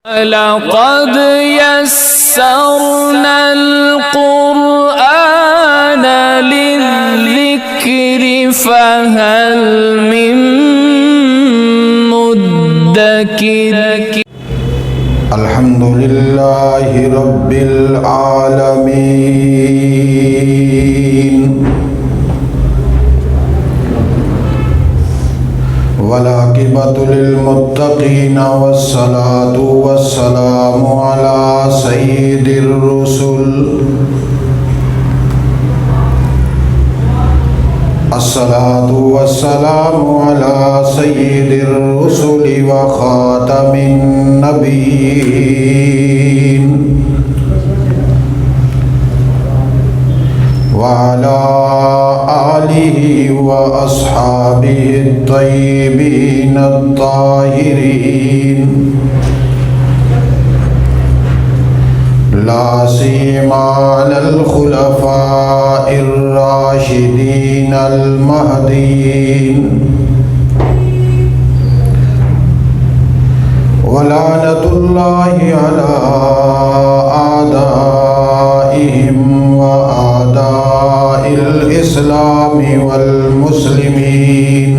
لقد يسرنا القرآن للذكر فهل من مدكر الحمد لله رب العالمين والعاقبة للمتقين والصلاة والسلام على سيد الرسل الصلاة والسلام على سيد الرسل وخاتم النبيين وعلى آله وأصحابه الطيبين الطاهرين لا سيما على الخلفاء الراشدين المهديين ولعنة الله على أعدائهم وأعداء الإسلام والمسلمين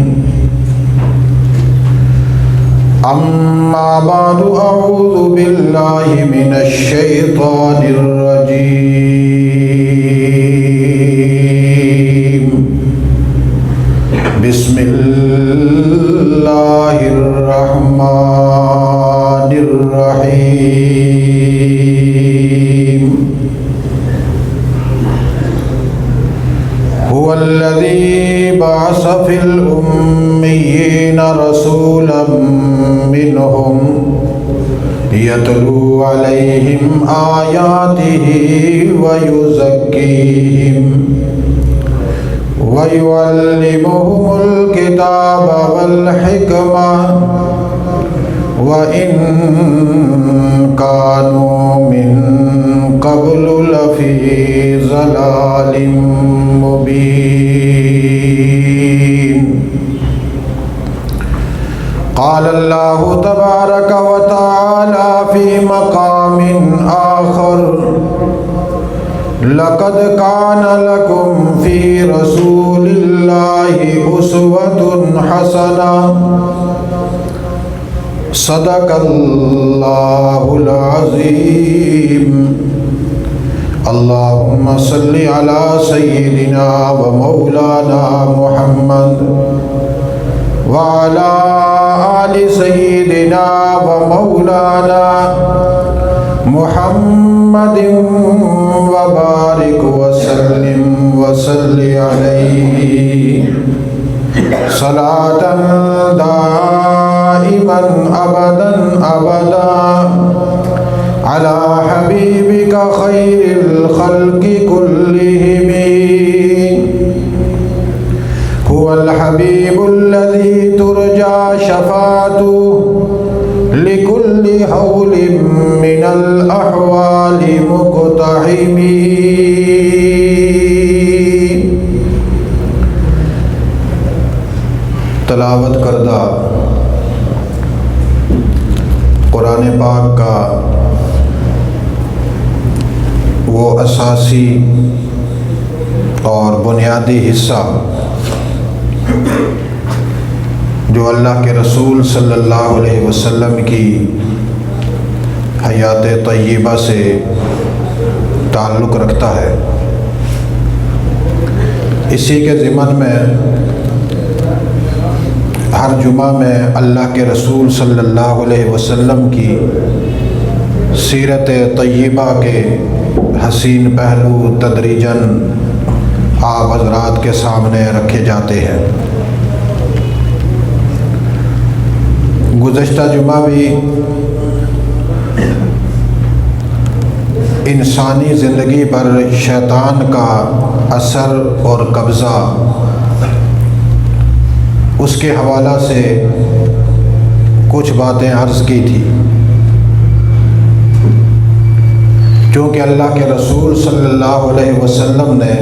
أما بعد أعوذ بالله من الشيطان الرجيم بسم الله الرحمن الرحيم هو الذي بعث في الأميين رسولا منهم يتلو عليهم آياته ويزكيهم ويعلمهم الكتاب والحكمة وإن كانوا من قبل لفي ضلال مبين قال الله تبارك وتعالى في مقام آخر لقد كان لكم في رسول الله أسوة حسنة صدق الله العظيم اللهم صل على سيدنا ومولانا محمد وعلى آل سيدنا ومولانا محمد وبارك وسلم وصل عليه صلاة دائما أبدا أبدا على حبيبك خير الخلق كلهم هو الحبيب الذي ترجى شفاعته لكل حول من الأحوال مقتحم تلاوت کردہ قرآن پاک کا وہ اساسی اور بنیادی حصہ جو اللہ کے رسول صلی اللہ علیہ وسلم کی حیات طیبہ سے تعلق رکھتا ہے، اسی کے ضمن میں ہر جمعہ میں اللہ کے رسول صلی اللہ علیہ وسلم کی سیرت طیبہ کے حسین پہلو تدریجاً آپ حضرات کے سامنے رکھے جاتے ہیں۔ گزشتہ جمعہ بھی انسانی زندگی پر شیطان کا اثر اور قبضہ اس کے حوالہ سے کچھ باتیں عرض کی تھی، چونکہ اللہ کے رسول صلی اللہ علیہ وسلم نے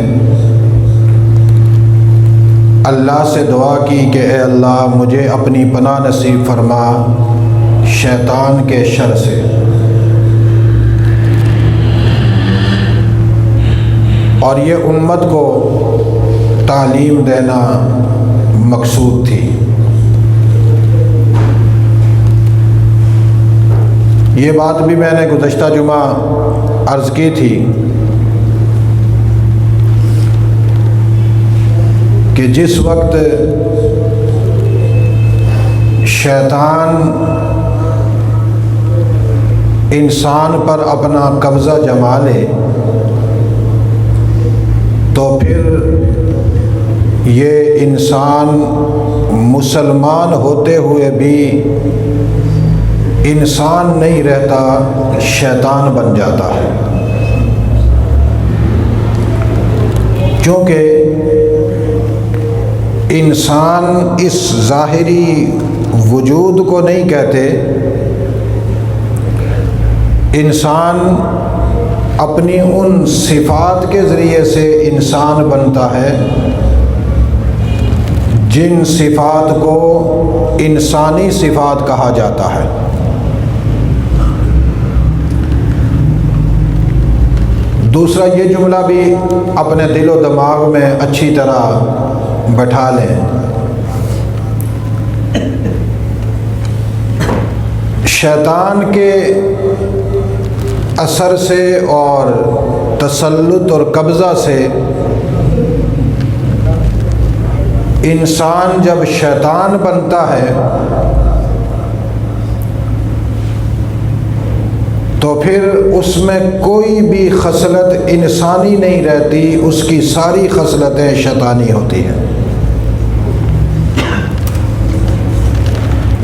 اللہ سے دعا کی کہ اے اللہ مجھے اپنی پناہ نصیب فرما شیطان کے شر سے۔ اور یہ امت کو تعلیم دینا مقصود تھی۔ یہ بات بھی میں نے گزشتہ جمعہ عرض کی تھی کہ جس وقت شیطان انسان پر اپنا قبضہ جما لے تو پھر یہ انسان مسلمان ہوتے ہوئے بھی انسان نہیں رہتا، شیطان بن جاتا ہے۔ کیونکہ انسان اس ظاہری وجود کو نہیں کہتے، انسان اپنی ان صفات کے ذریعے سے انسان بنتا ہے جن صفات کو انسانی صفات کہا جاتا ہے۔ دوسرا یہ جملہ بھی اپنے دل و دماغ میں اچھی طرح بٹھا لیں، شیطان کے اثر سے اور تسلط اور قبضہ سے انسان جب شیطان بنتا ہے تو پھر اس میں کوئی بھی خصلت انسانی نہیں رہتی، اس کی ساری خصلتیں شیطانی ہوتی ہیں۔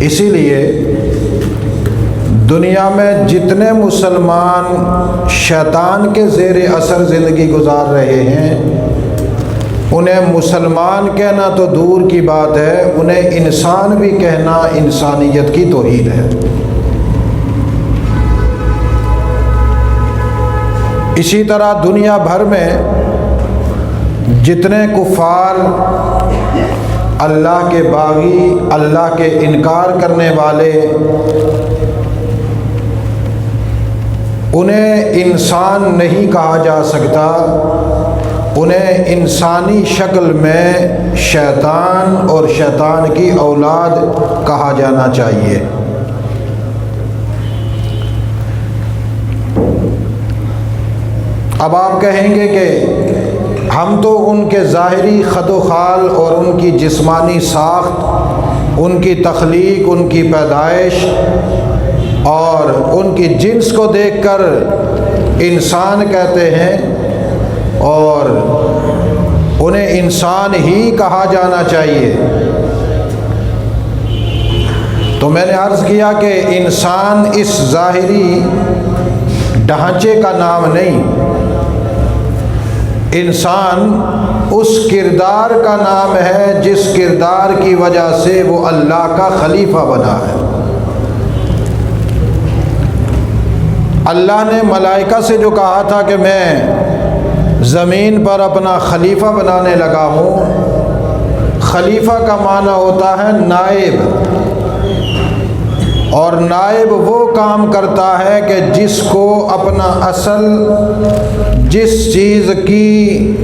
اسی لیے دنیا میں جتنے مسلمان شیطان کے زیر اثر زندگی گزار رہے ہیں، انہیں مسلمان کہنا تو دور کی بات ہے، انہیں انسان بھی کہنا انسانیت کی توہین ہے۔ اسی طرح دنیا بھر میں جتنے کفار، اللہ کے باغی، اللہ کے انکار کرنے والے، انہیں انسان نہیں کہا جا سکتا، انہیں انسانی شکل میں شیطان اور شیطان کی اولاد کہا جانا چاہیے۔ اب آپ کہیں گے کہ ہم تو ان کے ظاہری خد و خال اور ان کی جسمانی ساخت، ان کی تخلیق، ان کی پیدائش اور ان کی جنس کو دیکھ کر انسان کہتے ہیں اور انہیں انسان ہی کہا جانا چاہیے۔ تو میں نے عرض کیا کہ انسان اس ظاہری ڈھانچے کا نام نہیں، انسان اس کردار کا نام ہے جس کردار کی وجہ سے وہ اللہ کا خلیفہ بنا ہے۔ اللہ نے ملائکہ سے جو کہا تھا کہ میں زمین پر اپنا خلیفہ بنانے لگا ہوں، خلیفہ کا معنی ہوتا ہے نائب، اور نائب وہ کام کرتا ہے کہ جس کو اپنا اصل، جس چیز کی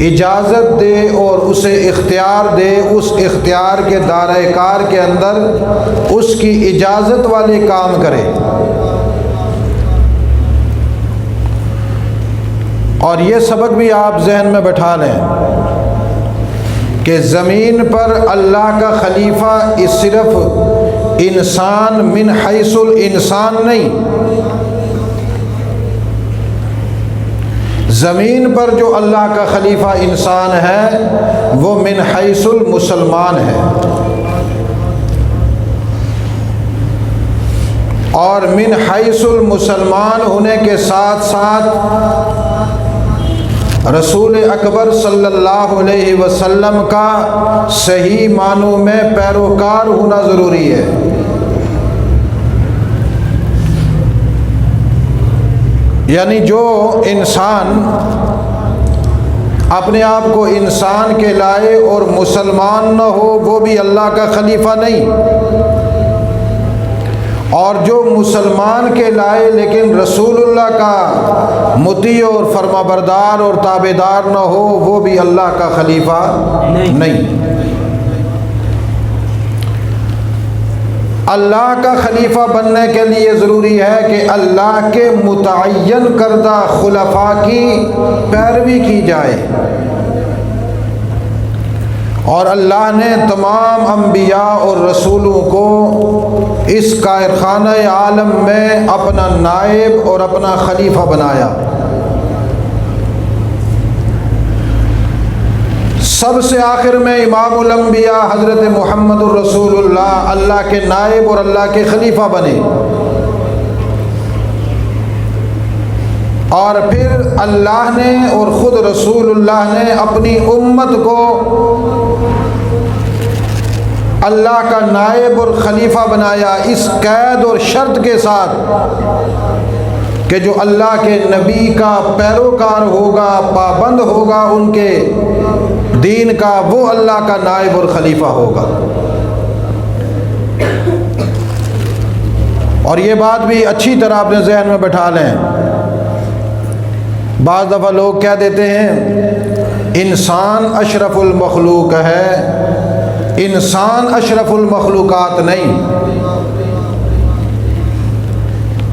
اجازت دے اور اسے اختیار دے، اس اختیار کے دائرۂ کار کے اندر اس کی اجازت والے کام کرے۔ اور یہ سبق بھی آپ ذہن میں بٹھا لیں کہ زمین پر اللہ کا خلیفہ صرف انسان من حیث الانسان نہیں، زمین پر جو اللہ کا خلیفہ انسان ہے وہ من حیث المسلمان ہے، اور من حیث المسلمان ہونے کے ساتھ ساتھ رسول اکبر صلی اللہ علیہ وسلم کا صحیح معنوں میں پیروکار ہونا ضروری ہے۔ یعنی جو انسان اپنے آپ کو انسان کہلائے اور مسلمان نہ ہو وہ بھی اللہ کا خلیفہ نہیں۔ اور جو مسلمان کے لائے لیکن رسول اللہ کا مطیع اور فرما بردار اور تابع دار نہ ہو وہ بھی اللہ کا خلیفہ نہیں۔ اللہ کا خلیفہ بننے کے لیے ضروری ہے کہ اللہ کے متعین کردہ خلفاء کی پیروی کی جائے، اور اللہ نے تمام انبیاء اور رسولوں کو اس کائرخانہ عالم میں اپنا نائب اور اپنا خلیفہ بنایا۔ سب سے آخر میں امام الانبیاء حضرت محمد الرسول اللہ کے نائب اور اللہ کے خلیفہ بنے، اور پھر اللہ نے اور خود رسول اللہ نے اپنی امت کو اللہ کا نائب اور خلیفہ بنایا، اس قید اور شرط کے ساتھ کہ جو اللہ کے نبی کا پیروکار ہوگا، پابند ہوگا ان کے دین کا، وہ اللہ کا نائب اور خلیفہ ہوگا۔ اور یہ بات بھی اچھی طرح اپنے ذہن میں بٹھا لیں۔ بعض دفعہ لوگ کہہ دیتے ہیں انسان اشرف المخلوق ہے، انسان اشرف المخلوقات نہیں۔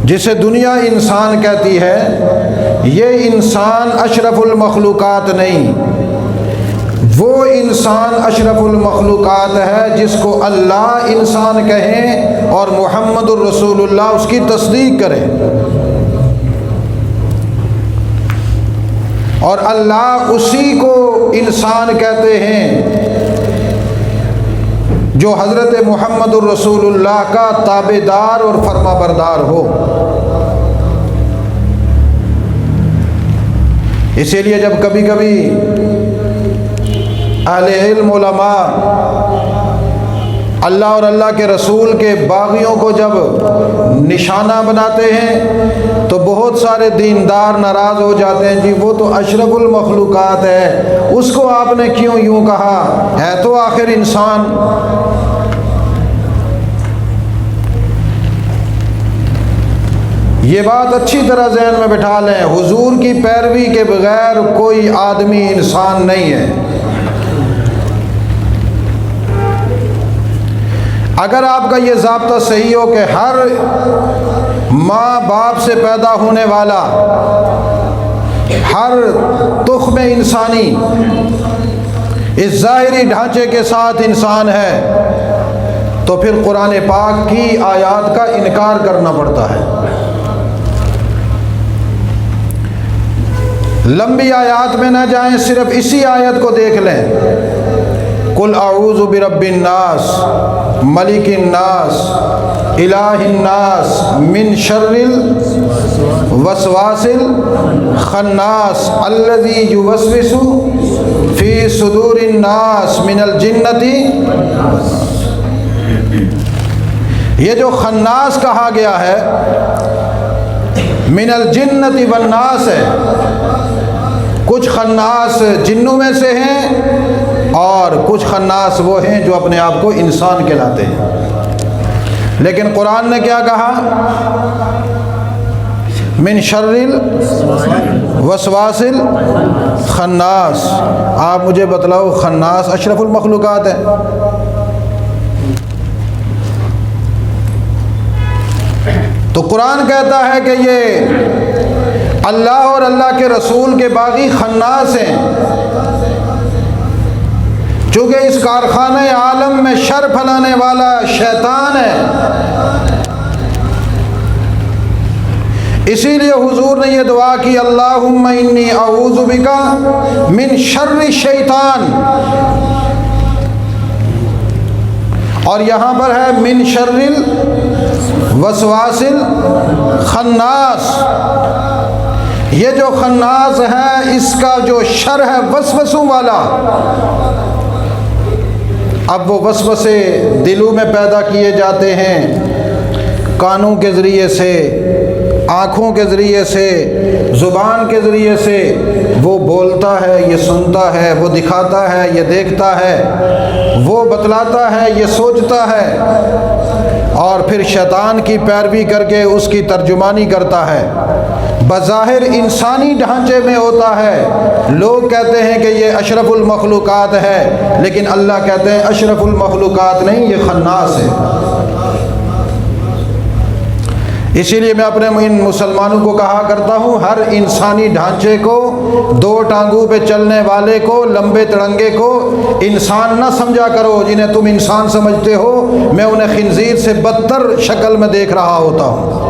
جسے دنیا انسان کہتی ہے یہ انسان اشرف المخلوقات نہیں، وہ انسان اشرف المخلوقات ہے جس کو اللہ انسان کہیں اور محمد الرسول اللہ اس کی تصدیق کرے، اور اللہ اسی کو انسان کہتے ہیں جو حضرت محمد الرسول اللہ کا تابع دار اور فرما بردار ہو۔ اسی لیے جب کبھی کبھی اہل علم علماء اللہ اور اللہ کے رسول کے باغیوں کو جب نشانہ بناتے ہیں تو بہت سارے دیندار ناراض ہو جاتے ہیں، جی وہ تو اشرف المخلوقات ہے، اس کو آپ نے کیوں یوں کہا، ہے تو آخر انسان۔ یہ بات اچھی طرح ذہن میں بٹھا لیں، حضور کی پیروی کے بغیر کوئی آدمی انسان نہیں ہے۔ اگر آپ کا یہ ضابطہ صحیح ہو کہ ہر ماں باپ سے پیدا ہونے والا ہر تخم انسانی اس ظاہری ڈھانچے کے ساتھ انسان ہے، تو پھر قرآن پاک کی آیات کا انکار کرنا پڑتا ہے۔ لمبی آیات میں نہ جائیں، صرف اسی آیت کو دیکھ لیں، قل اعوذ برب الناس ملک الناس الہ الناس من شر الوسواس الخناس الذی یوسوس فی صدور الناس من الجنۃ۔ یہ جو خناس کہا گیا ہے من الجنۃ والناس ہے، کچھ خناس جنوں میں سے ہیں اور کچھ خناس وہ ہیں جو اپنے آپ کو انسان کہلاتے ہیں۔ لیکن قرآن نے کیا کہا؟ من شر الوسواس الخناس۔ آپ مجھے بتلاؤ خناس اشرف المخلوقات ہے؟ تو قرآن کہتا ہے کہ یہ اللہ اور اللہ کے رسول کے باغی خناس ہیں، چونکہ اس کارخانہ عالم میں شر پھیلانے والا شیطان ہے۔ اسی لیے حضور نے یہ دعا کی، اللہم انی اعوذ بک من شر الشیطان، اور یہاں پر ہے من شر الوسواس الخناس۔ یہ جو خناس ہے اس کا جو شر ہے وسوسوں والا، اب وہ وسوسے دلوں میں پیدا کیے جاتے ہیں، کانوں کے ذریعے سے، آنکھوں کے ذریعے سے، زبان کے ذریعے سے۔ وہ بولتا ہے، یہ سنتا ہے، وہ دکھاتا ہے، یہ دیکھتا ہے، وہ بتلاتا ہے، یہ سوچتا ہے، اور پھر شیطان کی پیروی کر کے اس کی ترجمانی کرتا ہے، بظاہر انسانی ڈھانچے میں ہوتا ہے، لوگ کہتے ہیں کہ یہ اشرف المخلوقات ہے، لیکن اللہ کہتے ہیں اشرف المخلوقات نہیں، یہ خناس ہے۔ اسی لیے میں اپنے ان مسلمانوں کو کہا کرتا ہوں، ہر انسانی ڈھانچے کو، دو ٹانگوں پہ چلنے والے کو، لمبے تڑنگے کو انسان نہ سمجھا کرو۔ جنہیں تم انسان سمجھتے ہو، میں انہیں خنزیر سے بدتر شکل میں دیکھ رہا ہوتا ہوں۔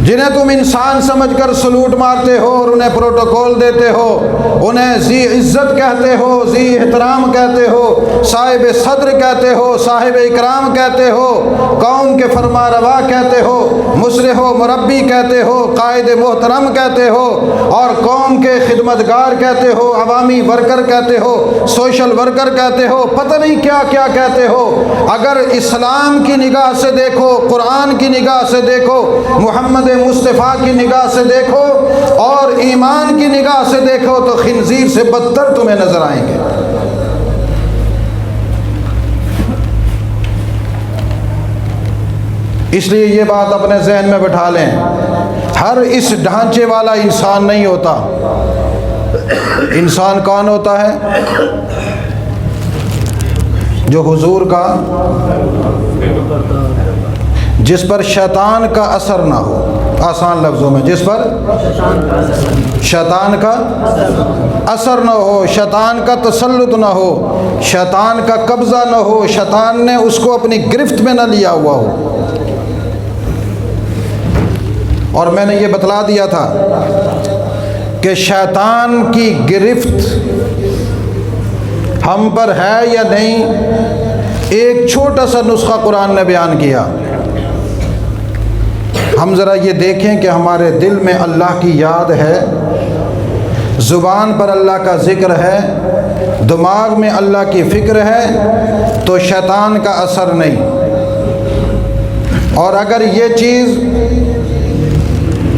جنہیں تم انسان سمجھ کر سلوٹ مارتے ہو اور انہیں پروٹوکول دیتے ہو، انہیں ذی عزت کہتے ہو، ذی احترام کہتے ہو، صاحب صدر کہتے ہو، صاحب اکرام کہتے ہو، قوم کے فرما روا کہتے ہو، مصلح و مربی کہتے ہو، قائد محترم کہتے ہو، اور قوم کے خدمتگار کہتے ہو، عوامی ورکر کہتے ہو، سوشل ورکر کہتے ہو، پتہ نہیں کیا کیا کہتے ہو۔ اگر اسلام کی نگاہ سے دیکھو، قرآن کی نگاہ سے دیکھو، محمد مصطفیٰ کی نگاہ سے دیکھو اور ایمان کی نگاہ سے دیکھو، تو خنزیر سے بدتر تمہیں نظر آئیں گے۔ اس لیے یہ بات اپنے ذہن میں بٹھا لیں، ہر اس ڈھانچے والا انسان نہیں ہوتا۔ انسان کون ہوتا ہے؟ جو حضور کا، جس پر شیطان کا اثر نہ ہو، آسان لفظوں میں، جس پر شیطان کا اثر نہ ہو، شیطان کا تسلط نہ ہو، شیطان کا قبضہ نہ ہو، شیطان نے اس کو اپنی گرفت میں نہ لیا ہوا ہو۔ اور میں نے یہ بتلا دیا تھا کہ شیطان کی گرفت ہم پر ہے یا نہیں، ایک چھوٹا سا نسخہ قرآن نے بیان کیا۔ ہم ذرا یہ دیکھیں کہ ہمارے دل میں اللہ کی یاد ہے، زبان پر اللہ کا ذکر ہے، دماغ میں اللہ کی فکر ہے، تو شیطان کا اثر نہیں۔ اور اگر یہ چیز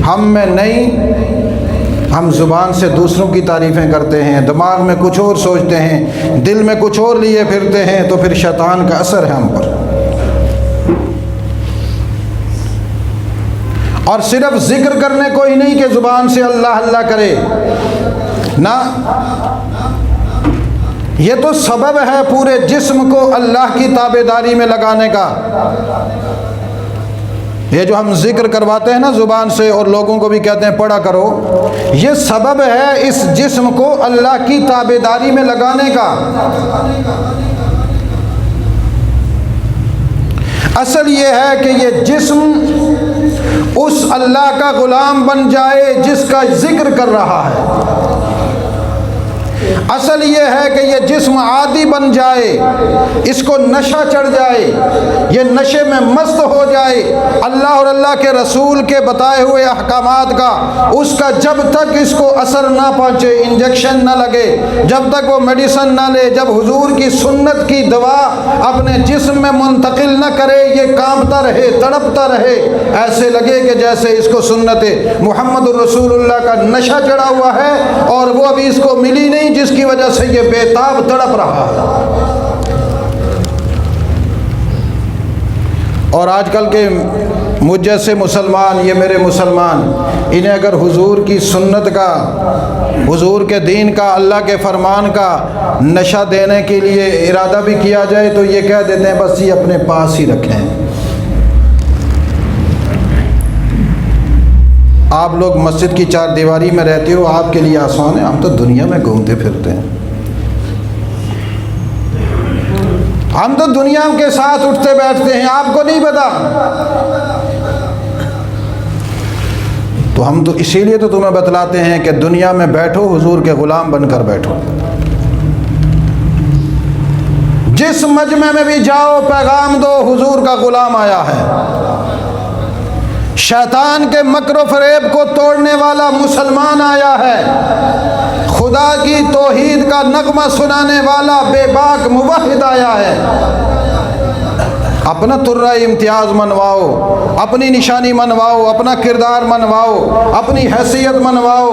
ہم میں نہیں، ہم زبان سے دوسروں کی تعریفیں کرتے ہیں، دماغ میں کچھ اور سوچتے ہیں، دل میں کچھ اور لیے پھرتے ہیں، تو پھر شیطان کا اثر ہے ہم پر۔ اور صرف ذکر کرنے کو ہی نہیں کہ زبان سے اللہ اللہ کرے، نہ، یہ تو سبب ہے پورے جسم کو اللہ کی تابعداری میں لگانے کا۔ یہ جو ہم ذکر کرواتے ہیں نا زبان سے اور لوگوں کو بھی کہتے ہیں پڑھا کرو، یہ سبب ہے اس جسم کو اللہ کی تابعداری میں لگانے کا۔ اصل یہ ہے کہ یہ جسم اس اللہ کا غلام بن جائے جس کا ذکر کر رہا ہے۔ اصل یہ ہے کہ یہ جسم عادی بن جائے، اس کو نشہ چڑھ جائے، یہ نشے میں مست ہو جائے اللہ اور اللہ کے رسول کے بتائے ہوئے احکامات کا، اس کا جب تک اس کو اثر نہ پہنچے، انجیکشن نہ لگے، جب تک وہ میڈیسن نہ لے، جب حضور کی سنت کی دوا اپنے جسم میں منتقل نہ کرے، یہ کانپتا رہے، تڑپتا رہے، ایسے لگے کہ جیسے اس کو سنت محمد الرسول اللہ کا نشہ چڑھا ہوا ہے اور وہ ابھی اس کو ملی نہیں، جس کی وجہ سے یہ بے تاب تڑپ رہا ہے۔ اور آج کل کے مجھ جیسے مسلمان، یہ میرے مسلمان، انہیں اگر حضور کی سنت کا، حضور کے دین کا، اللہ کے فرمان کا نشہ دینے کے لیے ارادہ بھی کیا جائے تو یہ کہہ دیتے ہیں بس یہ اپنے پاس ہی رکھیں۔ آپ لوگ مسجد کی چار دیواری میں رہتے ہو، آپ کے لیے آسان ہے، ہم تو دنیا میں گھومتے پھرتے ہیں، ہم تو دنیا کے ساتھ اٹھتے بیٹھتے ہیں، آپ کو نہیں پتا۔ تو ہم تو اسی لیے تو تمہیں بتلاتے ہیں کہ دنیا میں بیٹھو، حضور کے غلام بن کر بیٹھو۔ جس مجمع میں بھی جاؤ پیغام دو، حضور کا غلام آیا ہے۔ شیطان کے مکر و فریب کو توڑنے والا مسلمان آیا ہے، خدا کی توحید کا نغمہ سنانے والا بے باک موحد آیا ہے۔ اپنا ترہ امتیاز منواؤ، اپنی نشانی منواؤ، اپنا کردار منواؤ، اپنی حیثیت منواؤ،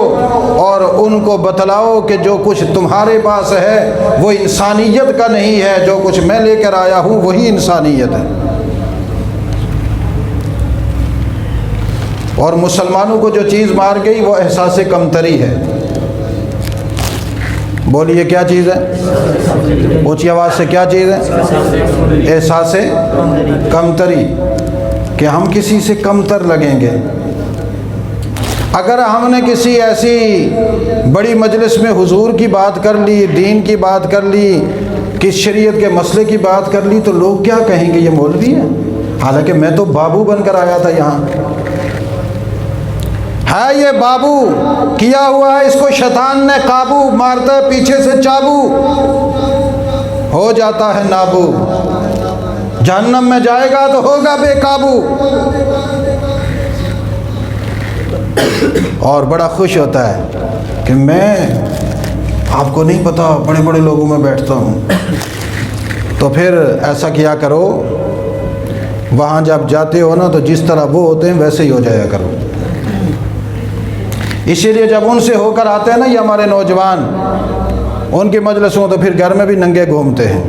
اور ان کو بتلاؤ کہ جو کچھ تمہارے پاس ہے وہ انسانیت کا نہیں ہے، جو کچھ میں لے کر آیا ہوں وہی انسانیت ہے۔ اور مسلمانوں کو جو چیز مار گئی وہ احساس کمتری ہے۔ بولیے کیا چیز ہے؟ اونچی آواز سے کیا چیز ہے؟ احساس کمتری، کہ ہم کسی سے کمتر لگیں گے۔ اگر ہم نے کسی ایسی بڑی مجلس میں حضور کی بات کر لی، دین کی بات کر لی، کس شریعت کے مسئلے کی بات کر لی، تو لوگ کیا کہیں گے؟ یہ مولوی ہے، حالانکہ میں تو بابو بن کر آیا تھا یہاں۔ ہے یہ بابو کیا ہوا ہے، اس کو شیطان نے قابو، مارتا ہے پیچھے سے چابو، ہو جاتا ہے نابو، جہنم میں جائے گا تو ہوگا بے قابو۔ اور بڑا خوش ہوتا ہے کہ میں، آپ کو نہیں پتا، بڑے بڑے لوگوں میں بیٹھتا ہوں۔ تو پھر ایسا کیا کرو، وہاں جب جاتے ہو نا تو جس طرح وہ ہوتے ہیں ویسے ہی ہو جایا کرو۔ اسی لیے جب ان سے ہو کر آتے ہیں نا یہ ہمارے نوجوان، ان کی مجلسوں تو پھر گھر میں بھی ننگے گھومتے ہیں۔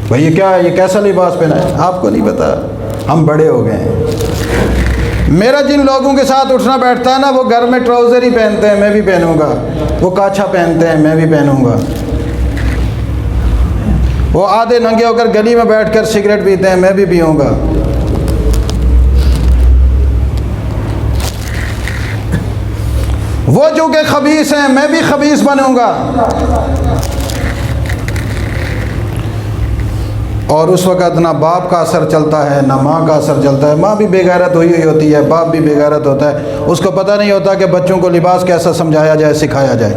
بھئی یہ کیا ہے، یہ کیسا لباس پہنا ہے؟ آپ کو نہیں پتا، ہم بڑے ہو گئے ہیں۔ میرا جن لوگوں کے ساتھ اٹھنا بیٹھتا ہے نا وہ گھر میں ٹراؤزر ہی پہنتے ہیں، میں بھی پہنوں گا، وہ کاچھا پہنتے ہیں، میں بھی پہنوں گا، وہ آدھے ننگے ہو کر گلی میں بیٹھ کر سگریٹ پیتے ہیں، میں بھی پیوں گا۔ وہ جو کہ خبیث ہیں میں بھی خبیث بنوں گا۔ اور اس وقت نہ باپ کا اثر چلتا ہے نہ ماں کا اثر چلتا ہے۔ ماں بھی بے غیرت ہوئی ہوتی ہے، باپ بھی بے غیرت ہوتا ہے، اس کو پتہ نہیں ہوتا کہ بچوں کو لباس کیسا سمجھایا جائے، سکھایا جائے۔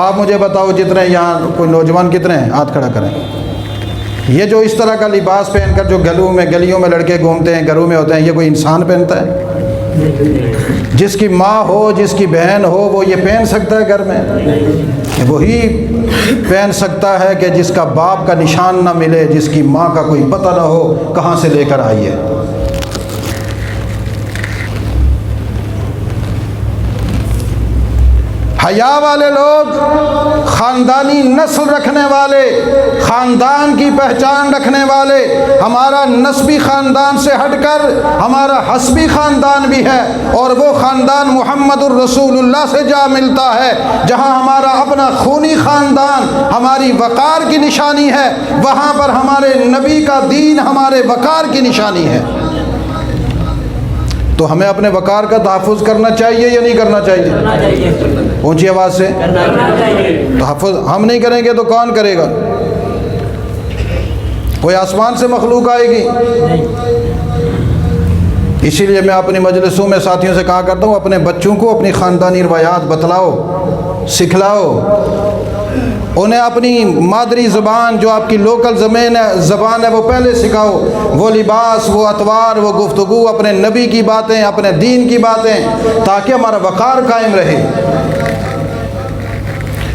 آپ مجھے بتاؤ جتنے یہاں کوئی نوجوان کتنے ہیں، ہاتھ کھڑا کریں۔ یہ جو اس طرح کا لباس پہن کر جو گلیوں میں لڑکے گھومتے ہیں، گھروں میں ہوتے ہیں، یہ کوئی انسان پہنتا ہے؟ جس کی ماں ہو، جس کی بہن ہو، وہ یہ پہن سکتا ہے گھر میں؟ وہی پہن سکتا ہے کہ جس کا باپ کا نشان نہ ملے، جس کی ماں کا کوئی پتہ نہ ہو کہاں سے لے کر آئی ہے۔ حیا والے لوگ، خاندانی نسل رکھنے والے، خاندان کی پہچان رکھنے والے، ہمارا نسبی خاندان سے ہٹ کر ہمارا حسبی خاندان بھی ہے، اور وہ خاندان محمد الرسول اللہ سے جا ملتا ہے، جہاں ہمارا اپنا خونی خاندان ہماری وقار کی نشانی ہے، وہاں پر ہمارے نبی کا دین ہمارے وقار کی نشانی ہے۔ تو ہمیں اپنے وقار کا تحفظ کرنا چاہیے یا نہیں کرنا چاہیے؟ اونچی آواز سے تحفظ ہم نہیں کریں گے تو کون کرے گا؟ کوئی آسمان سے مخلوق آئے گی؟ اسی لیے میں اپنی مجلسوں میں ساتھیوں سے کہا کرتا ہوں، اپنے بچوں کو اپنی خاندانی روایات بتلاؤ، سکھلاؤ، انہیں اپنی مادری زبان جو آپ کی لوکل زبان ہے وہ پہلے سکھاؤ، وہ لباس، وہ اطوار، وہ گفتگو، اپنے نبی کی باتیں، اپنے دین کی باتیں، تاکہ ہمارا وقار قائم رہے۔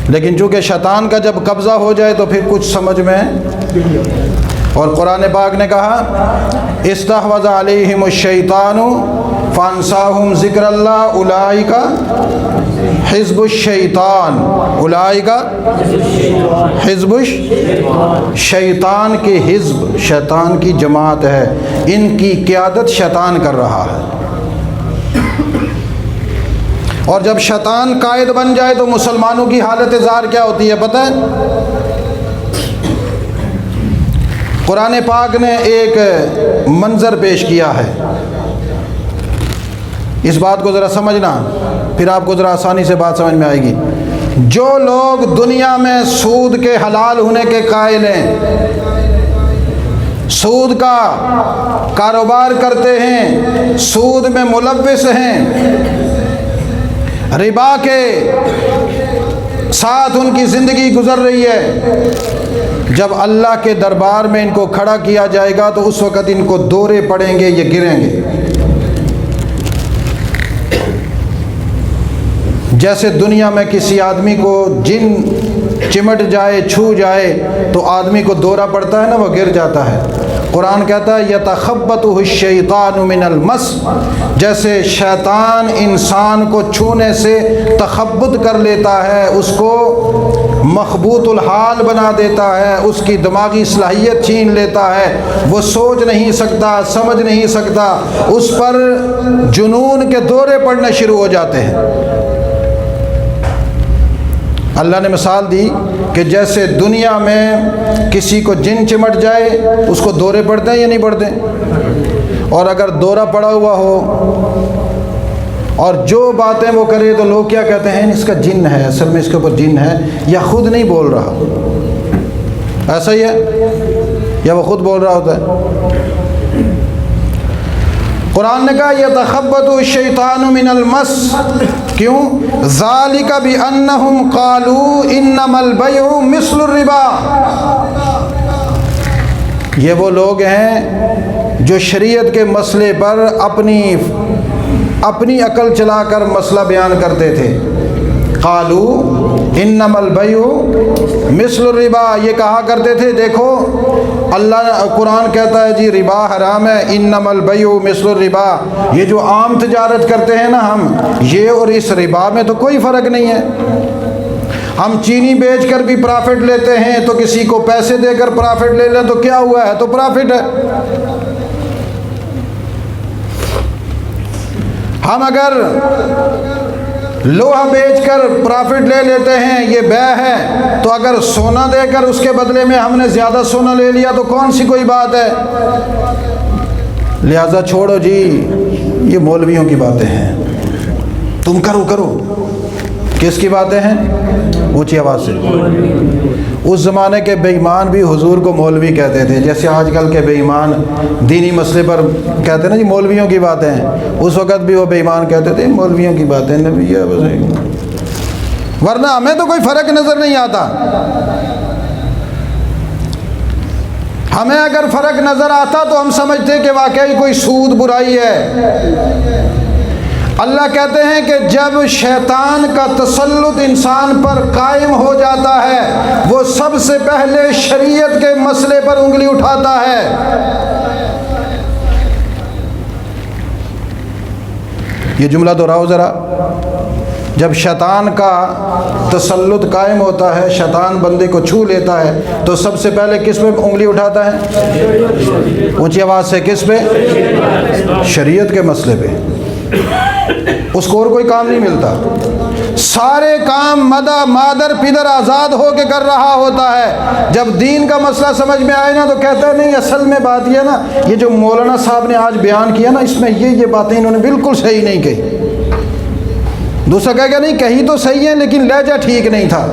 لیکن چونکہ شیطان کا جب قبضہ ہو جائے تو پھر کچھ سمجھ میں، اور قرآن پاک نے کہا استحوذ علیہم الشیطان فانساہم ذکر اللہ اولئک حزب الشیطان، اولئک حزب شیطان کے حزب، شیطان کی جماعت ہے، ان کی قیادت شیطان کر رہا ہے۔ اور جب شیطان قائد بن جائے تو مسلمانوں کی حالت زار کیا ہوتی ہے پتہ ہے؟ قرآن پاک نے ایک منظر پیش کیا ہے، اس بات کو ذرا سمجھنا، پھر آپ کو ذرا آسانی سے بات سمجھ میں آئے گی۔ جو لوگ دنیا میں سود کے حلال ہونے کے قائل ہیں، سود کا کاروبار کرتے ہیں، سود میں ملوث ہیں، ربا کے ساتھ ان کی زندگی گزر رہی ہے، جب اللہ کے دربار میں ان کو کھڑا کیا جائے گا تو اس وقت ان کو دورے پڑیں گے، یہ گریں گے۔ جیسے دنیا میں کسی آدمی کو جن چمٹ جائے چھو جائے تو آدمی کو دورہ پڑتا ہے نا، وہ گر جاتا ہے۔ قرآن کہتا ہے یتخبطہ الشیطان من المس، جیسے شیطان انسان کو چھونے سے تخبط کر لیتا ہے، اس کو مخبوط الحال بنا دیتا ہے، اس کی دماغی صلاحیت چھین لیتا ہے، وہ سوچ نہیں سکتا، سمجھ نہیں سکتا، اس پر جنون کے دورے پڑنے شروع ہو جاتے ہیں۔ اللہ نے مثال دی کہ جیسے دنیا میں کسی کو جن چمٹ جائے اس کو دورے پڑتے ہیں یا نہیں پڑتے، اور اگر دورہ پڑا ہوا ہو اور جو باتیں وہ کرے تو لوگ کیا کہتے ہیں، اس کا جن ہے، اصل میں اس کے اوپر جن ہے، یا خود نہیں بول رہا، ایسا ہی ہے، یا وہ خود بول رہا ہوتا ہے۔ قرآن نے کہا یتخبط الشیطان من المس، کیوں؟ ذالک بانہم قالوا انما البیع مثل الربا، یہ وہ لوگ ہیں جو شریعت کے مسئلے پر اپنی عقل چلا کر مسئلہ بیان کرتے تھے۔ قالوا انما البیع مثل الربا، یہ کہا کرتے تھے دیکھو اللہ قرآن کہتا ہے جی ربا حرام ہے، انما البیع مثل الربا، یہ جو عام تجارت کرتے ہیں نا ہم، یہ اور اس ربا میں تو کوئی فرق نہیں ہے۔ ہم چینی بیچ کر بھی پرافٹ لیتے ہیں، تو کسی کو پیسے دے کر پرافٹ لے لیں تو کیا ہوا ہے، تو پرافٹ ہے۔ ہم اگر لوہا بیچ کر پرافٹ لے لیتے ہیں، یہ بیع ہے، تو اگر سونا دے کر اس کے بدلے میں ہم نے زیادہ سونا لے لیا تو کون سی کوئی بات ہے؟ لہذا چھوڑو جی، یہ مولویوں کی باتیں ہیں، تم کرو۔ کس کی باتیں ہیں؟ اونچی آواز سے۔ اس زمانے کے بے ایمان بھی حضور کو مولوی کہتے تھے، جیسے آج کل کے بے ایمان دینی مسئلے پر کہتے ہیں نا جی مولویوں کی باتیں ہیں، اس وقت بھی وہ بے ایمان کہتے تھے مولویوں کی باتیں، نبی ہے بس، ورنہ ہمیں تو کوئی فرق نظر نہیں آتا۔ ہمیں اگر فرق نظر آتا تو ہم سمجھتے کہ واقعی کوئی سود برائی ہے۔ اللہ کہتے ہیں کہ جب شیطان کا تسلط انسان پر قائم ہو جاتا ہے، وہ سب سے پہلے شریعت کے مسئلے پر انگلی اٹھاتا ہے۔ یہ جملہ دہراؤ ذرا، جب شیطان کا تسلط قائم ہوتا ہے، شیطان بندے کو چھو لیتا ہے، تو سب سے پہلے کس پہ انگلی اٹھاتا ہے؟ اونچی آواز سے، کس پہ؟ شریعت کے مسئلے پہ۔ اس کو اور کوئی کام نہیں ملتا، سارے کام مادر پدر آزاد ہو کے کر رہا ہوتا ہے۔ جب دین کا مسئلہ سمجھ میں آئے نا تو کہتا ہے نہیں، اصل میں بات یہ نا، یہ جو مولانا صاحب نے آج بیان کیا نا، اس میں یہ باتیں انہوں نے بالکل صحیح نہیں کہی۔ دوسرا کہے گا نہیں کہی تو صحیح ہے لیکن لہجہ ٹھیک نہیں تھا۔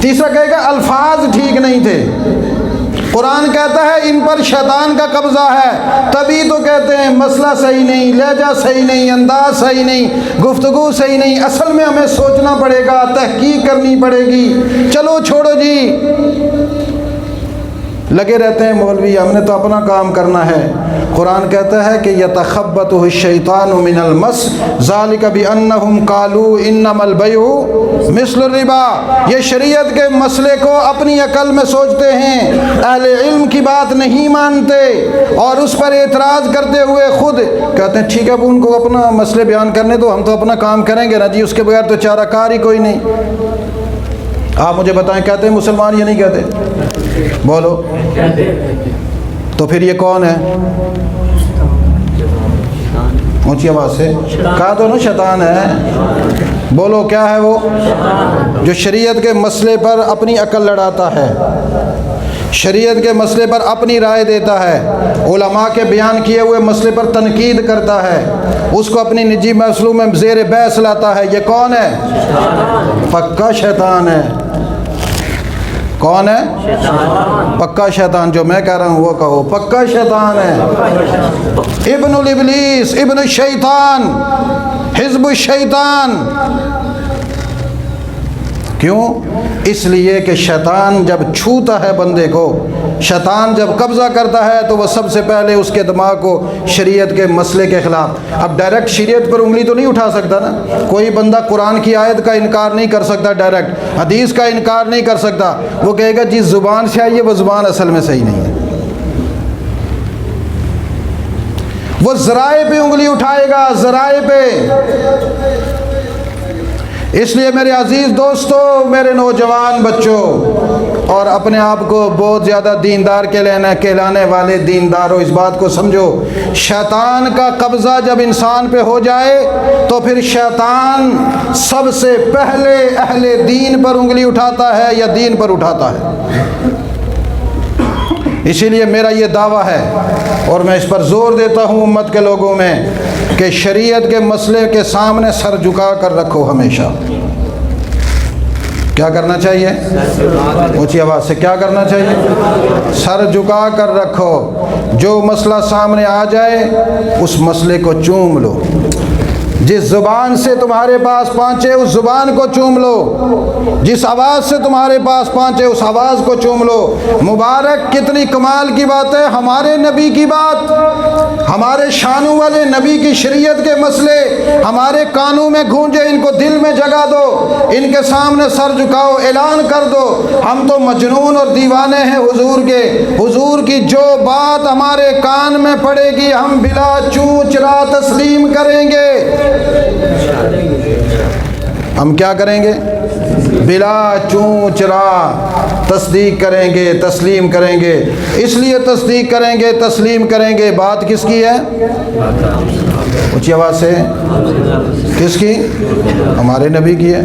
تیسرا کہے گا الفاظ ٹھیک نہیں تھے۔ قرآن کہتا ہے ان پر شیطان کا قبضہ ہے، تبھی تو کہتے ہیں مسئلہ صحیح نہیں، لہجہ صحیح نہیں، انداز صحیح نہیں، گفتگو صحیح نہیں۔ اصل میں ہمیں سوچنا پڑے گا، تحقیق کرنی پڑے گی۔ چلو چھوڑو جی، لگے رہتے ہیں مولوی، ہم نے تو اپنا کام کرنا ہے۔ قرآن کہتا ہے کہ یتخبطہ الشیطان من المس ذالک بانہم قالوا انما البیع مثل الربا، یہ شریعت کے مسئلے کو اپنی عقل میں سوچتے ہیں، اہل علم کی بات نہیں مانتے، اور اس پر اعتراض کرتے ہوئے خود کہتے ہیں ٹھیک ہے اب ان کو اپنا مسئلے بیان کرنے دو، ہم تو اپنا کام کریں گے نا جی، اس کے بغیر تو چارہ کار ہی کوئی نہیں۔ آپ مجھے بتائیں کہتے ہیں مسلمان یا نہیں کہتے؟ بولو، تو پھر یہ کون ہے؟ اونچی آواز سے کہا تو نا شیطان ہے۔ بولو کیا ہے وہ؟ جو شریعت کے مسئلے پر اپنی عقل لڑاتا ہے، شریعت کے مسئلے پر اپنی رائے دیتا ہے، علماء کے بیان کیے ہوئے مسئلے پر تنقید کرتا ہے، اس کو اپنی نجی مسئلوں میں زیر بحث لاتا ہے، یہ کون ہے؟ پکا شیطان ہے۔ کون ہے؟ پکا شیطان۔ جو میں کہہ رہا ہوں وہ کہو، پکا شیطان ہے، ابن الابلیس، ابن الشیطان، حزب الشیطان۔ کیوں؟ اس لیے کہ شیطان جب چھوتا ہے بندے کو شیطان جب قبضہ کرتا ہے تو وہ سب سے پہلے اس کے دماغ کو شریعت کے مسئلے کے خلاف، اب ڈائریکٹ شریعت پر انگلی تو نہیں اٹھا سکتا نا، کوئی بندہ قرآن کی آیت کا انکار نہیں کر سکتا، ڈائریکٹ حدیث کا انکار نہیں کر سکتا، وہ کہے گا جس زبان سے آئی ہے وہ زبان اصل میں صحیح نہیں ہے، وہ ذرائع پہ انگلی اٹھائے گا، ذرائع پہ۔ اس لیے میرے عزیز دوستو، میرے نوجوان بچوں، اور اپنے آپ کو بہت زیادہ دیندار کہلانے والے دینداروں، اس بات کو سمجھو، شیطان کا قبضہ جب انسان پہ ہو جائے تو پھر شیطان سب سے پہلے اہل دین پر انگلی اٹھاتا ہے یا دین پر اٹھاتا ہے۔ اسی لیے میرا یہ دعویٰ ہے اور میں اس پر زور دیتا ہوں امت کے لوگوں میں کہ شریعت کے مسئلے کے سامنے سر جھکا کر رکھو ہمیشہ۔ کیا کرنا چاہیے؟ اونچی آواز سے کیا کرنا چاہیے؟ سر جھکا کر رکھو، جو مسئلہ سامنے آ جائے اس مسئلے کو چوم لو، جس زبان سے تمہارے پاس پہنچے اس زبان کو چوم لو، جس آواز سے تمہارے پاس پہنچے اس آواز کو چوم لو۔ مبارک کتنی کمال کی بات ہے، ہمارے نبی کی بات، ہمارے شانوں والے نبی کی شریعت کے مسئلے ہمارے کانوں میں گونجے، ان کو دل میں جگا دو، ان کے سامنے سر جھکاؤ، اعلان کر دو ہم تو مجنون اور دیوانے ہیں حضور کے، حضور کی جو بات ہمارے کان میں پڑے گی ہم بلا چوں چرا تسلیم کریں گے۔ ہم کیا کریں گے؟ بلا چوں چرا تصدیق کریں گے، تسلیم کریں گے۔ اس لیے تصدیق کریں گے، تسلیم کریں گے، بات کس کی ہے؟ اونچی آواز سے کس کی؟ ہمارے نبی کی ہے۔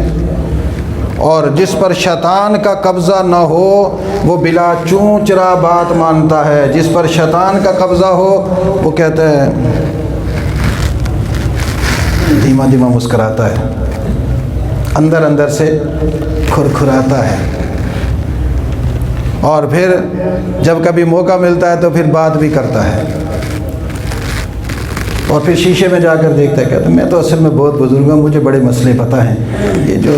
اور جس پر شیطان کا قبضہ نہ ہو وہ بلا چوں چرا بات مانتا ہے، جس پر شیطان کا قبضہ ہو وہ کہتا ہے، دھیما دھیما مسکراتا ہے، اندر اندر سے کھرکھراتا ہے، اور پھر جب کبھی موقع ملتا ہے تو پھر بات بھی کرتا ہے، اور پھر شیشے میں جا کر دیکھتا ہے، کہتا ہے میں تو اصل میں بہت بزرگ ہوں، مجھے بڑے مسئلے پتہ ہیں، یہ جو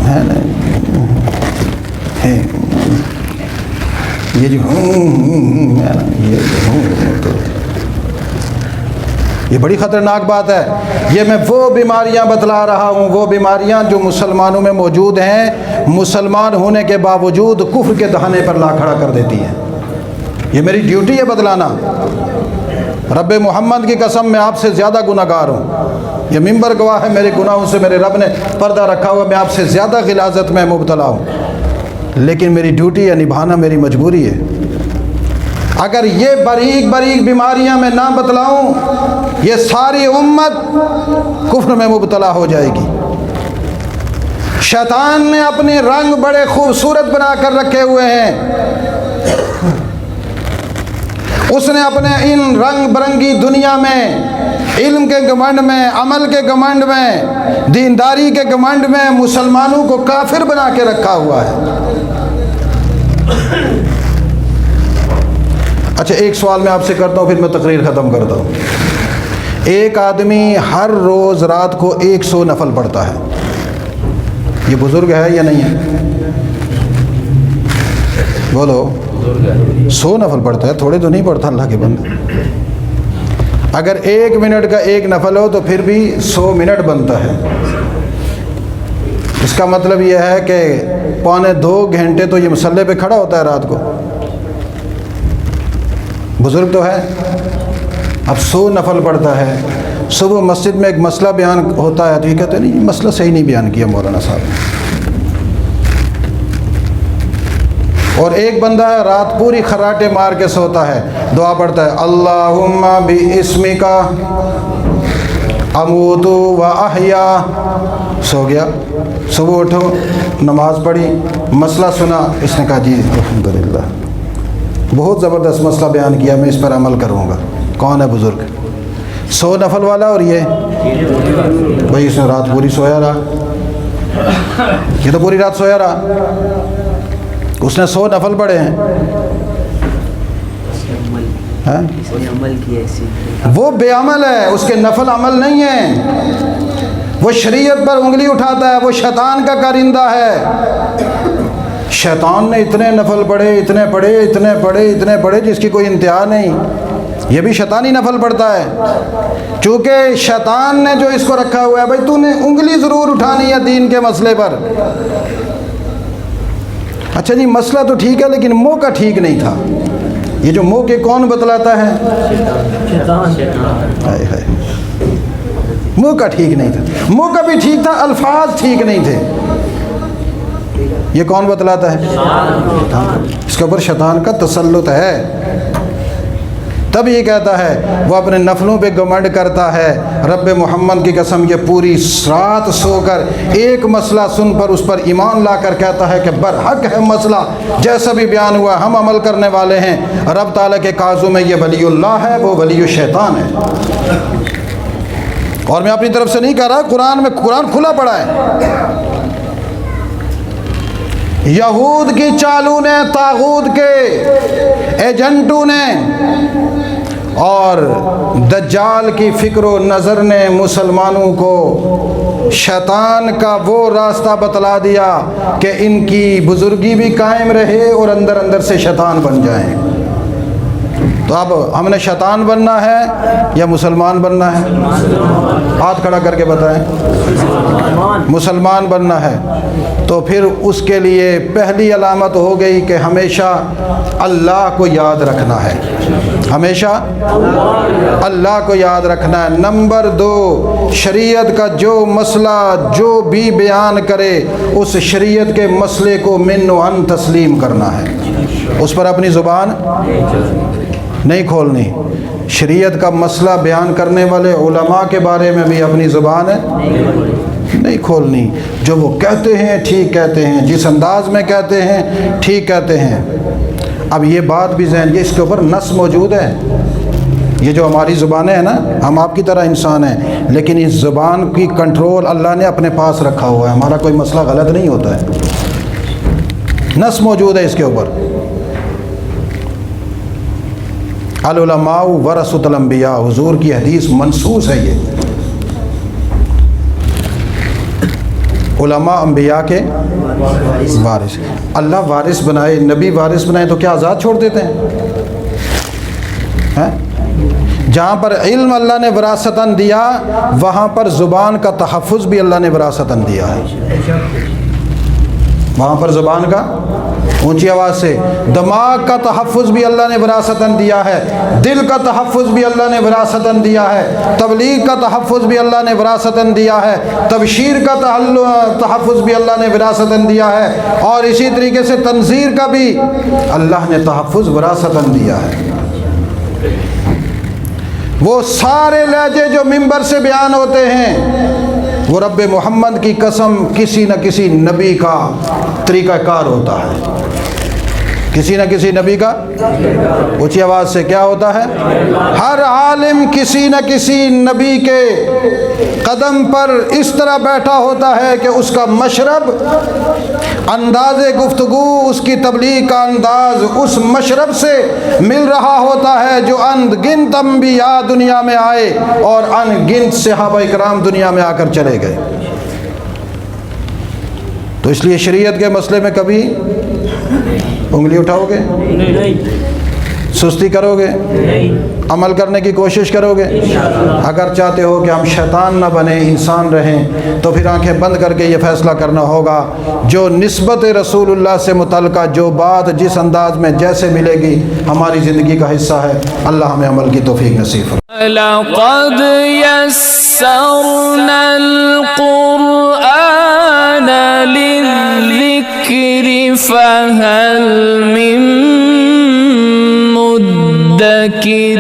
ہے نا یہ جو یہ بڑی خطرناک بات ہے۔ یہ میں وہ بیماریاں بتلا رہا ہوں، وہ بیماریاں جو مسلمانوں میں موجود ہیں، مسلمان ہونے کے باوجود کفر کے دہانے پر لا کھڑا کر دیتی ہیں۔ یہ میری ڈیوٹی ہے بتلانا۔ رب محمد کی قسم میں آپ سے زیادہ گناہگار ہوں، یہ ممبر گواہ ہے، میرے گناہوں سے میرے رب نے پردہ رکھا ہوا، میں آپ سے زیادہ غلاظت میں مبتلا ہوں، لیکن میری ڈیوٹی ہے، نبھانا میری مجبوری ہے۔ اگر یہ باریک باریک بیماریاں میں نہ بتلاؤں یہ ساری امت کفر میں مبتلا ہو جائے گی۔ شیطان نے اپنے رنگ بڑے خوبصورت بنا کر رکھے ہوئے ہیں، اس نے اپنے ان رنگ برنگی دنیا میں علم کے گھمنڈ میں، عمل کے گھمنڈ میں، دینداری کے گھمنڈ میں مسلمانوں کو کافر بنا کے رکھا ہوا ہے۔ اچھا ایک سوال میں آپ سے کرتا ہوں پھر میں تقریر ختم کرتا ہوں۔ ایک آدمی ہر روز رات کو 100 نفل پڑھتا ہے، یہ بزرگ ہے یا نہیں ہے؟ بولو، 100 نفل پڑھتا ہے، تھوڑے تو نہیں پڑھتا اللہ کے بندے۔ اگر 1 منٹ کا 1 نفل ہو تو پھر بھی 100 منٹ بنتا ہے۔ اس کا مطلب یہ ہے کہ 1.25 گھنٹے تو یہ مصلی پہ کھڑا ہوتا ہے رات کو، بزرگ تو ہے۔ اب 100 نفل پڑھتا ہے، صبح مسجد میں ایک مسئلہ بیان ہوتا ہے تو یہ کہتے ہیں نہیں یہ مسئلہ صحیح نہیں بیان کیا مولانا صاحب نے۔ اور ایک بندہ ہے رات پوری خراٹے مار کے سوتا ہے، دعا پڑھتا ہے اللہم باسمک اموت و احیا، سو گیا، صبح اٹھو نماز پڑھی، مسئلہ سنا، اس نے کہا جی الحمدللہ بہت زبردست مسئلہ بیان کیا، میں اس پر عمل کروں گا۔ کون ہے بزرگ؟ 100 نفل والا، اور یہ بھائی اس نے رات پوری سویا رہا، یہ تو پوری رات سویا رہا، اس نے 100 نفل پڑھے ہیں، وہ بے عمل ہے، اس کے نفل عمل نہیں ہیں، وہ شریعت پر انگلی اٹھاتا ہے، وہ شیطان کا کارندہ ہے۔ شیطان نے اتنے نفل پڑھے، اتنے پڑھے، اتنے پڑھے، اتنے پڑھے جس کی کوئی انتہا نہیں، یہ بھی شیطانی نفل پڑھتا ہے، چونکہ شیطان نے جو اس کو رکھا ہوا ہے، بھائی تو نے انگلی ضرور اٹھانی ہے دین کے مسئلے پر۔ اچھا جی مسئلہ تو ٹھیک ہے لیکن موقع ٹھیک نہیں تھا۔ یہ جو موقع کون بتلاتا ہے؟ ہائے ہائے، موقع ٹھیک نہیں تھا، موقع بھی ٹھیک تھا، الفاظ ٹھیک نہیں تھے، یہ کون بتلاتا ہے؟ اس کے اوپر شیطان کا تسلط ہے۔ تب یہ کہتا ہے، وہ اپنے نفلوں پہ گھمنڈ کرتا ہے، رب محمد کی قسم یہ پوری رات سو کر ایک مسئلہ سن پر اس پر ایمان لا کر کہتا ہے کہ برحق ہے مسئلہ، جیسا بھی بیان ہوا ہم عمل کرنے والے ہیں۔ رب تعالیٰ کے کاظم میں یہ ولی اللہ ہے، وہ ولی الشیطان ہے۔ اور میں اپنی طرف سے نہیں کہہ رہا، قرآن کھلا پڑا ہے۔ یہود کی چالوں نے، طاغوت کے ایجنٹوں نے اور دجال کی فکر و نظر نے مسلمانوں کو شیطان کا وہ راستہ بتلا دیا کہ ان کی بزرگی بھی قائم رہے اور اندر اندر سے شیطان بن جائیں۔ تو اب ہم نے شیطان بننا ہے یا مسلمان بننا ہے؟ ہاتھ کھڑا کر کے بتائیں۔ مسلمان بننا ہے تو پھر اس کے لیے پہلی علامت ہو گئی کہ ہمیشہ اللہ کو یاد رکھنا ہے، ہمیشہ اللہ کو یاد رکھنا ہے۔ نمبر 2، شریعت کا جو مسئلہ جو بھی بیان کرے اس شریعت کے مسئلے کو من و عن تسلیم کرنا ہے، اس پر اپنی زبان نہیں کھولنی۔ شریعت کا مسئلہ بیان کرنے والے علماء کے بارے میں بھی اپنی زبان نہیں کھولنی۔ جو وہ کہتے ہیں ٹھیک کہتے ہیں، جس انداز میں کہتے ہیں ٹھیک کہتے ہیں۔ اب یہ بات بھی ذہن، یہ اس کے اوپر نص موجود ہے۔ یہ جو ہماری زبانیں ہیں نا، ہم آپ کی طرح انسان ہیں، لیکن اس زبان کی کنٹرول اللہ نے اپنے پاس رکھا ہوا ہے، ہمارا کوئی مسئلہ غلط نہیں ہوتا ہے، نص موجود ہے اس کے اوپر۔ العلماء ورثۃ الانبیاء، حضور کی حدیث منصوص ہے۔ یہ علماء انبیاء کے وارث، اللہ وارث بنائے، نبی وارث بنائے تو کیا آزاد چھوڑ دیتے ہیں؟ جہاں پر علم اللہ نے وراثتاً دیا وہاں پر زبان کا تحفظ بھی اللہ نے وراثتاً دیا ہے، وہاں پر زبان کا اونچی آواز سے، دماغ کا تحفظ بھی اللہ نے وراثتاً دیا ہے، دل کا تحفظ بھی اللہ نے وراثتاً دیا ہے، تبلیغ کا تحفظ بھی اللہ نے وراثتاً دیا ہے، تبشیر کا تحفظ بھی اللہ نے وراثتاً دیا ہے، اور اسی طریقے سے تنذیر کا بھی اللہ نے تحفظ وراثتاً دیا ہے۔ وہ سارے لہجے جو منبر سے بیان ہوتے ہیں وہ رب محمد کی قسم کسی نہ کسی نبی کا طریقہ کار ہوتا ہے، کسی نہ کسی نبی کا، اونچی آواز سے کیا ہوتا ہے؟ ہر عالم کسی نہ کسی نبی کے قدم پر اس طرح بیٹھا ہوتا ہے کہ اس کا مشرب، انداز گفتگو، اس کی تبلیغ کا انداز اس مشرب سے مل رہا ہوتا ہے جو ان گنت انبیاء دنیا میں آئے اور ان گنت صحابہ کرام دنیا میں آ کر چلے گئے۔ تو اس لیے شریعت کے مسئلے میں کبھی انگلی اٹھاؤ گے؟ سستی کرو گے؟ عمل کرنے کی کوشش کرو گے؟ اگر چاہتے ہو کہ ہم شیطان نہ بنیں، انسان رہیں، تو پھر آنکھیں بند کر کے یہ فیصلہ کرنا ہوگا جو نسبت رسول اللہ سے متعلقہ جو بات جس انداز میں جیسے ملے گی ہماری زندگی کا حصہ ہے، اللہ ہمیں عمل کی توفیق نصیب فرمائے۔ لقد يسرنا القرآن للذكر فهل من مدكر